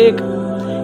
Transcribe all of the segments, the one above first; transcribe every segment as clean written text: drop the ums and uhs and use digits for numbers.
1,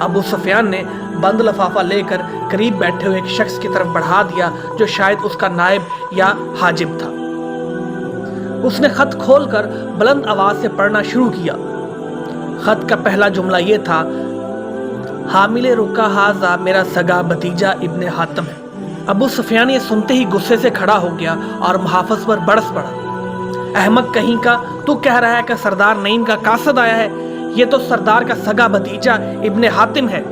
ابو سفیان نے بند لفافہ لے کر قریب بیٹھے ہوئے ایک شخص کی طرف بڑھا دیا جو شاید اس کا نائب یا حاجب تھا۔ اس نے خط کھول کر بلند آواز سے پڑھنا شروع کیا۔ خط کا پہلا جملہ یہ تھا: حامل رکا ہاذا میرا سگا بھتیجا ابن حاتم ہے۔ ابو سفیان یہ سنتے ہی غصے سے کھڑا ہو گیا اور محافظ پر برس پڑا۔ احمق کہیں کا، تو کہہ رہا ہے کہ سردار نعیم کا قاصد آیا ہے؟ یہ تو سردار کا سگا بھتیجا ابن حاتم ہے۔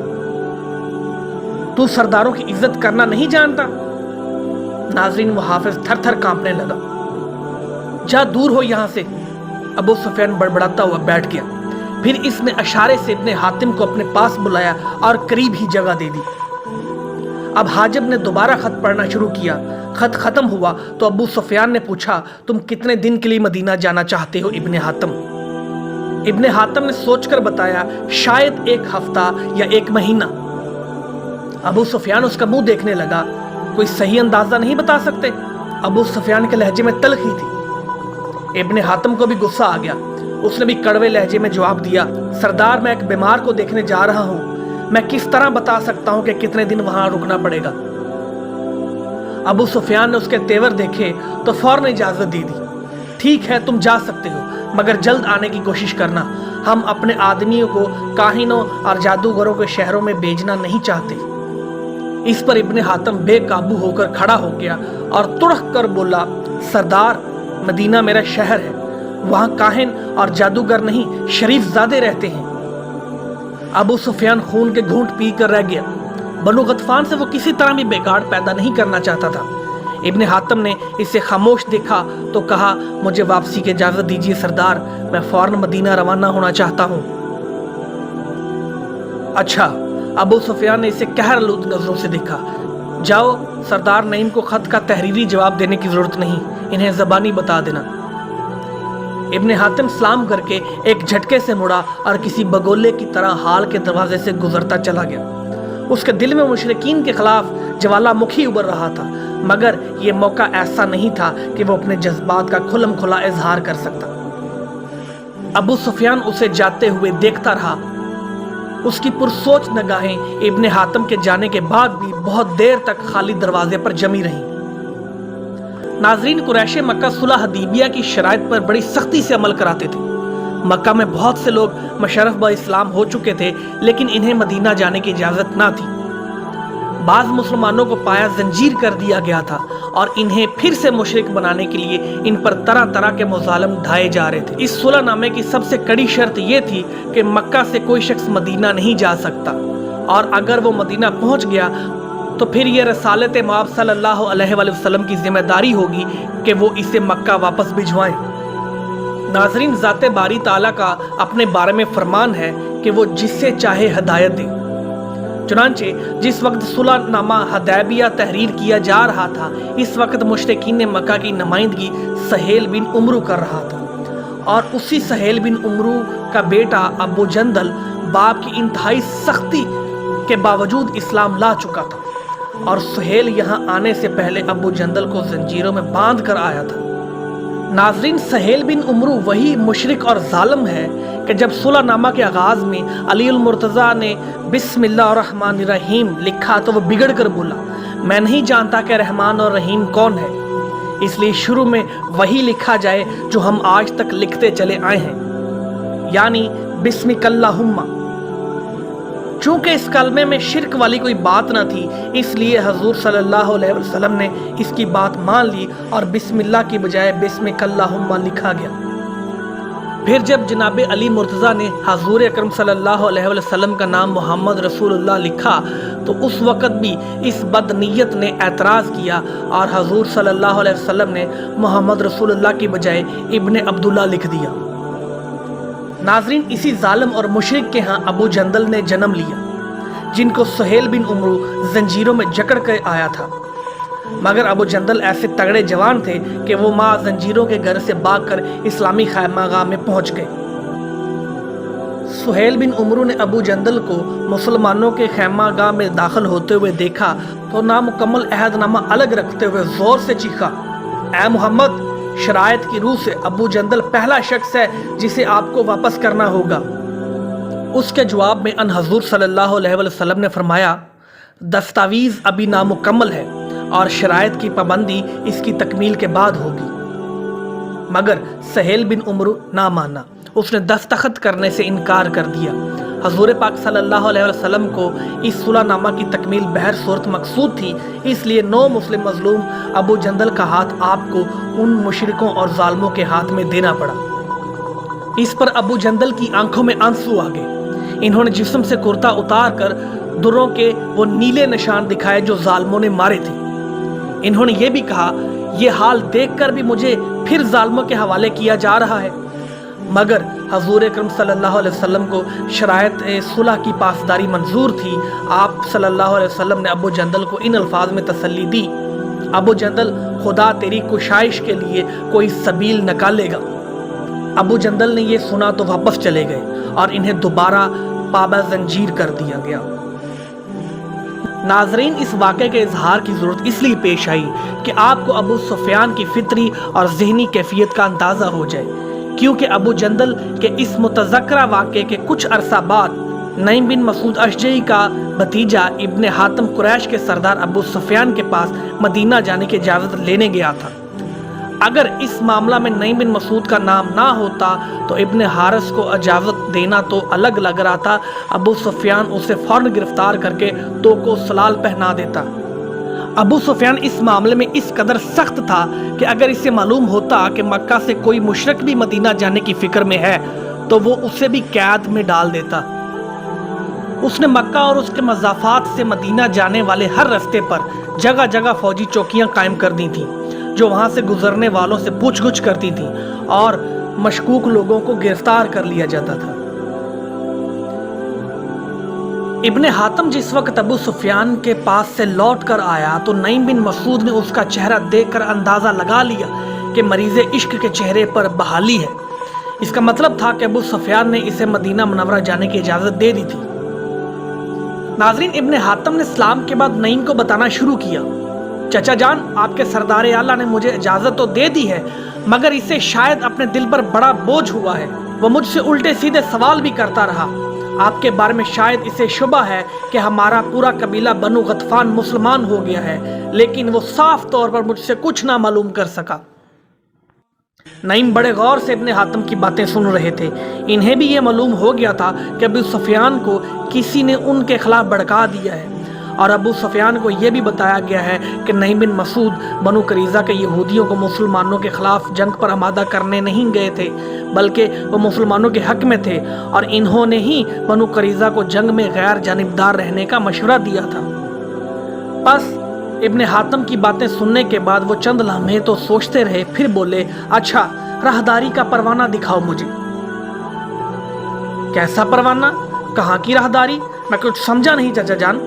تو سرداروں کی عزت کرنا نہیں جانتا؟ ناظرین، محافظ تھر تھر کانپنے لگا۔ جا دور ہو یہاں سے، ابو سفیان بڑبڑاتا ہوا بیٹھ گیا۔ پھر اس نے اشارے سے ابن حاتم کو اپنے پاس بلایا اور قریب ہی جگہ دے دی۔ اب حاجب نے دوبارہ خط پڑھنا شروع کیا۔ خط ختم ہوا تو ابو سفیان نے پوچھا: تم کتنے دن کے لیے مدینہ جانا چاہتے ہو ابن حاتم؟ ابن حاتم نے سوچ کر بتایا: شاید 1 ہفتہ یا 1 مہینہ۔ ابو سفیان اس کا منہ دیکھنے لگا۔ کوئی صحیح اندازہ نہیں بتا سکتے؟ ابو سفیان کے لہجے میں تلخی تھی۔ ابن حاتم کو بھی غصہ آ گیا۔ اس نے بھی کڑوے لہجے میں جواب دیا: سردار، میں ایک بیمار کو دیکھنے جا رہا ہوں، میں کس طرح بتا سکتا ہوں کہ کتنے دن وہاں رکنا پڑے گا؟ ابو سفیان نے اس کے تیور دیکھے تو فوراً اجازت دے دی۔ ٹھیک ہے، تم جا سکتے ہو، مگر جلد آنے کی کوشش کرنا۔ ہم اپنے آدمیوں کو کاہنوں اور جادوگروں کے شہروں میں بھیجنا نہیں چاہتے۔ اس پر ابن حاتم بے قابو ہو کر کھڑا ہو گیا اور تڑک کر بولا: سردار، مدینہ میرا شہر ہے، وہاں کاہن اور جادوگر نہیں، شریف زادے رہتے ہیں۔ ابو سفیان خون کے گھونٹ پی کر رہ گیا۔ بنو غطفان سے وہ کسی طرح بھی بگاڑ پیدا نہیں کرنا چاہتا تھا۔ ابن حاتم نے اسے خاموش دیکھا تو کہا: مجھے واپسی کی اجازت دیجیے سردار، میں فوراً مدینہ روانہ ہونا چاہتا ہوں۔ اچھا، ابو سفیان نے اسے قہر آلود نظروں سے دیکھا۔ جاؤ، سردار نعیم کو خط کا تحریری جواب دینے کی ضرورت نہیں، انہیں زبانی بتا دینا۔ ابن حاتم سلام کر کے ایک جھٹکے سے مڑا اور کسی بگولے کی طرح ہال کے دروازے سے گزرتا چلا گیا۔ اس کے دل میں مشرکین کے خلاف جوالا مکھی ابھر رہا تھا، مگر یہ موقع ایسا نہیں تھا کہ وہ اپنے جذبات کا کھلم کھلا اظہار کر سکتا۔ ابو سفیان اسے جاتے ہوئے دیکھتا رہا۔ اس کی پرسوچ نگاہیں ابن حاتم کے جانے کے بعد بھی بہت دیر تک خالی دروازے پر جمی رہیں۔ ناظرین، قریش مکہ صلح حدیبیہ کی شرائط پر بڑی سختی سے عمل کراتے تھے۔ مکہ میں بہت سے لوگ مشرف با اسلام ہو چکے تھے، لیکن انہیں مدینہ جانے کی اجازت نہ تھی۔ بعض مسلمانوں کو پایا زنجیر کر دیا گیا تھا اور انہیں پھر سے مشرک بنانے کے لیے ان پر طرح طرح کے مظالم ڈھائے جا رہے تھے۔ اس صلح نامے کی سب سے کڑی شرط یہ تھی کہ مکہ سے کوئی شخص مدینہ نہیں جا سکتا، اور اگر وہ مدینہ پہنچ گیا تو پھر یہ رسالت مآب صلی اللہ علیہ وآلہ وسلم کی ذمہ داری ہوگی کہ وہ اسے مکہ واپس بھجوائیں۔ ناظرین، ذات باری تعالیٰ کا اپنے بارے میں فرمان ہے کہ وہ جس سے چاہے ہدایت دے۔ چنانچہ جس وقت صلح نامہ حدیبیہ تحریر کیا جا رہا تھا، اس وقت مشرکین نے مکہ کی نمائندگی سہیل بن عمرو کر رہا تھا، اور اسی سہیل بن عمرو کا بیٹا ابو جندل باپ کی انتہائی سختی کے باوجود اسلام لا چکا تھا، اور سہیل یہاں آنے سے پہلے ابو جندل کو زنجیروں میں باندھ کر آیا تھا۔ ناظرین، سہیل بن عمرو وہی مشرک اور ظالم ہے کہ جب صلح نامہ کے آغاز میں علی المرتضیٰ نے بسم اللہ الرحمن الرحیم لکھا تو وہ بگڑ کر بولا: میں نہیں جانتا کہ رحمان اور رحیم کون ہے، اس لیے شروع میں وہی لکھا جائے جو ہم آج تک لکھتے چلے آئے ہیں، یعنی بسمک اللہم۔ چونکہ اس کلمے میں شرک والی کوئی بات نہ تھی، اس لیے حضور صلی اللہ علیہ وسلم نے اس کی بات مان لی اور بسم اللہ کی بجائے بسمک اللہم لکھا گیا۔ پھر جب جناب علی مرتضیٰ نے حضور اکرم صلی اللہ علیہ وسلم کا نام محمد رسول اللہ لکھا تو اس وقت بھی اس بد نیت نے اعتراض کیا اور حضور صلی اللہ علیہ وسلم نے محمد رسول اللہ کی بجائے ابن عبداللہ لکھ دیا۔ ناظرین، اسی ظالم اور مشرک کے ہاں ابو جندل نے جنم لیا، جن کو سہیل بن عمرو زنجیروں میں جکڑ کے آیا تھا، مگر ابو جندل ایسے تگڑے جوان تھے کہ وہ ماں زنجیروں کے گھر سے بھاگ کر اسلامی خیمہ گاہ میں پہنچ گئے۔ سہیل بن عمرو نے ابو جندل کو مسلمانوں کے خیمہ گاہ میں داخل ہوتے ہوئے دیکھا تو نامکمل عہد نامہ الگ رکھتے ہوئے زور سے چیخا: اے محمد، شرائط کی روح سے ابو جندل پہلا شخص ہے جسے آپ کو واپس کرنا ہوگا۔ اس کے جواب میں ان حضور صلی اللہ علیہ وسلم نے فرمایا دستاویز ابھی نامکمل ہے اور شرائط کی پابندی اس کی تکمیل کے بعد ہوگی۔ مگر سہیل بن عمرو نہ مانا، اس نے دستخط کرنے سے انکار کر دیا۔ حضور پاک صلی اللہ علیہ وسلم کو اس صلح نامہ کی تکمیل بہر صورت مقصود تھی، اس لیے 9 مسلم مظلوم ابو جندل کا ہاتھ آپ کو ان مشرکوں اور ظالموں کے ہاتھ میں دینا پڑا۔ اس پر ابو جندل کی آنکھوں میں آنسو آ گئے۔ انہوں نے جسم سے کرتا اتار کر دروں کے وہ نیلے نشان دکھائے جو ظالموں نے مارے تھے۔ انہوں نے یہ بھی کہا یہ حال دیکھ کر بھی مجھے پھر ظالموں کے حوالے کیا جا رہا ہے۔ مگر حضور اکرم صلی اللہ علیہ وسلم کو شرائط صلح کی پاسداری منظور تھی۔ آپ صلی اللہ علیہ وسلم نے ابو جندل کو ان الفاظ میں تسلی دی، ابو جندل خدا تیری کشائش کے لیے کوئی سبیل نکالے گا۔ ابو جندل نے یہ سنا تو واپس چلے گئے اور انہیں دوبارہ پابہ زنجیر کر دیا گیا۔ ناظرین، اس واقعے کے اظہار کی ضرورت اس لیے پیش آئی کہ آپ کو ابو سفیان کی فطری اور ذہنی کیفیت کا اندازہ ہو جائے، کیونکہ ابو جندل کے اس متذکرہ واقعے کے کچھ عرصہ بعد نعیم بن مسعود اشجعی کا بھتیجا ابن حاتم قریش کے سردار ابو سفیان کے پاس مدینہ جانے کی اجازت لینے گیا تھا۔ اگر اس معاملہ میں نعیم بن مسعود کا نام نہ ہوتا تو ابن حارث کو اجازت دینا تو الگ لگ رہا تھا، ابو سفیان اسے فوراً گرفتار کر کے تو کو سلال پہنا دیتا۔ ابو سفیان اس معاملے میں اس قدر سخت تھا کہ اگر اسے معلوم ہوتا کہ مکہ سے کوئی مشرک بھی مدینہ جانے کی فکر میں ہے تو وہ اسے بھی قید میں ڈال دیتا۔ اس نے مکہ اور اس کے مضافات سے مدینہ جانے والے ہر رستے پر جگہ جگہ فوجی چوکیاں قائم کر دی تھیں جو وہاں سے گزرنے والوں سے پوچھ گچھ کرتی تھیں اور مشکوک لوگوں کو گرفتار کر لیا جاتا تھا۔ ابن حاتم جس وقت ابو سفیان کے پاس سے لوٹ کر آیا تو نعیم بن مسعود نے اس کا چہرہ دیکھ کر اندازہ لگا لیا کہ مریض عشق کے چہرے پر بحالی ہے۔ اس کا مطلب تھا کہ ابو سفیان نے اسے مدینہ منورہ جانے کی اجازت دے دی تھی۔ ناظرین، ابن حاتم نے اسلام کے بعد نعیم کو بتانا شروع کیا، چچا جان، آپ کے سردار اعلیٰ نے مجھے اجازت تو دے دی ہے، مگر اسے شاید اپنے دل پر بڑا بوجھ ہوا ہے۔ وہ مجھ سے الٹے سیدھے سوال بھی کرتا رہا۔ آپ کے بارے میں شاید اسے شبہ ہے کہ ہمارا پورا قبیلہ بنو غطفان مسلمان ہو گیا ہے، لیکن وہ صاف طور پر مجھ سے کچھ نہ معلوم کر سکا۔ نعیم بڑے غور سے ابن حاتم کی باتیں سن رہے تھے۔ انہیں بھی یہ معلوم ہو گیا تھا کہ ابو سفیان کو کسی نے ان کے خلاف بھڑکا دیا ہے، اور ابو سفیان کو یہ بھی بتایا گیا ہے کہ نعیم بن مسعود بنو قریظہ کے یہودیوں کو مسلمانوں کے خلاف جنگ پر آمادہ کرنے نہیں گئے تھے، بلکہ وہ مسلمانوں کے حق میں تھے، اور انہوں نے ہی بنو قریظہ کو جنگ میں غیر جانبدار رہنے کا مشورہ دیا تھا۔ بس ابن حاتم کی باتیں سننے کے بعد وہ چند لمحے تو سوچتے رہے، پھر بولے، اچھا، راہداری کا پروانہ دکھاؤ مجھے۔ کیسا پروانہ؟ کہاں کی راہداری؟ میں کچھ سمجھا نہیں چچا جان۔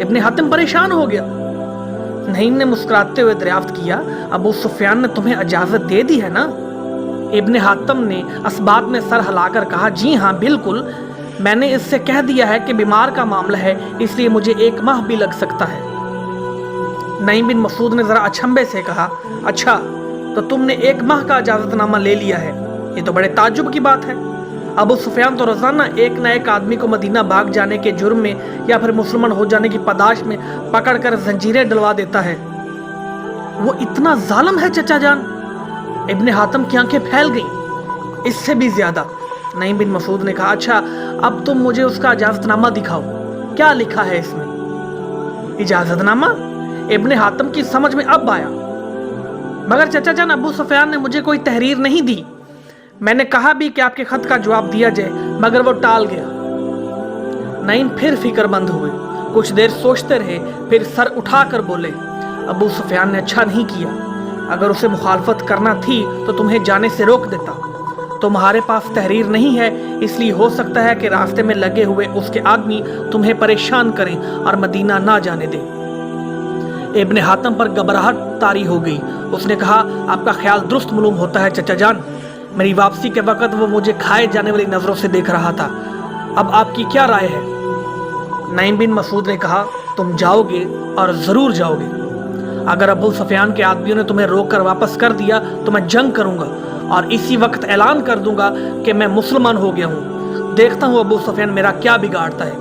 ابن حاتم پریشان ہو گیا۔ نعیم نے مسکراتے ہوئے دریافت کیا، ابو سفیان نے تمہیں اجازت دے دی ہے نا؟ ابن حاتم نے اسبات میں سر ہلا کر کہا، جی ہاں بالکل، میں نے اس سے کہہ دیا ہے کہ بیمار کا معاملہ ہے، اس لیے مجھے 1 ماہ بھی لگ سکتا ہے۔ نعیم بن مسعود نے ذرا اچھمبے سے کہا، اچھا تو تم نے 1 ماہ کا اجازت نامہ لے لیا ہے، یہ تو بڑے تعجب کی بات ہے۔ ابو سفیان تو روزانہ ایک نہ ایک آدمی کو مدینہ بھاگ جانے کے جرم میں یا پھر مسلمان ہو جانے کی پاداش میں پکڑ کر زنجیریں ڈلوا دیتا ہے۔ وہ اتنا ظالم ہے چچا جان؟ ابن حاتم کی آنکھیں پھیل گئیں۔ اس سے بھی زیادہ، نعیم بن مسعود نے کہا، اچھا اب تم مجھے اس کا اجازت نامہ دکھاؤ، کیا لکھا ہے اس میں؟ اجازت نامہ؟ ابن حاتم کی سمجھ میں اب آیا، مگر چچا جان، ابو سفیان نے مجھے کوئی تحریر نہیں دی۔ میں نے کہا بھی کہ آپ کے خط کا جواب دیا جائے، مگر وہ ٹال گیا۔ نعیم پھر فکر مند ہوئے، کچھ دیر سوچتے رہے، پھر سر اٹھا کر بولے، ابو سفیان نے اچھا نہیں کیا، اگر اسے مخالفت کرنا تھی تو تمہیں جانے سے روک دیتا۔ تمہارے پاس تحریر نہیں ہے، اس لیے ہو سکتا ہے کہ راستے میں لگے ہوئے اس کے آدمی تمہیں پریشان کریں اور مدینہ نہ جانے دیں۔ ابن حاتم پر گھبراہٹ طاری ہو گئی۔ اس نے کہا، آپ کا خیال درست معلوم ہوتا ہے چچا جان، میری واپسی کے وقت وہ مجھے کھائے جانے والی نظروں سے دیکھ رہا تھا۔ اب آپ کی کیا رائے ہے؟ نعیم بن مسعود نے کہا، تم جاؤ گے اور ضرور جاؤ گے۔ اگر ابو سفیان کے آدمیوں نے تمہیں روک کر واپس کر دیا تو میں جنگ کروں گا اور اسی وقت اعلان کر دوں گا کہ میں مسلمان ہو گیا ہوں۔ دیکھتا ہوں ابو سفیان میرا کیا بگاڑتا ہے۔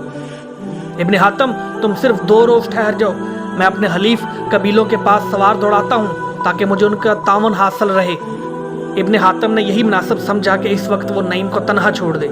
ابن حاتم تم صرف 2 روز ٹھہر جاؤ، میں اپنے حلیف قبیلوں کے پاس سوار دوڑاتا ہوں تاکہ مجھے ان کا تعاون حاصل رہے۔ ابن حاتم نے یہی مناسب سمجھا کہ اس وقت وہ نعیم کو تنہا چھوڑ دے۔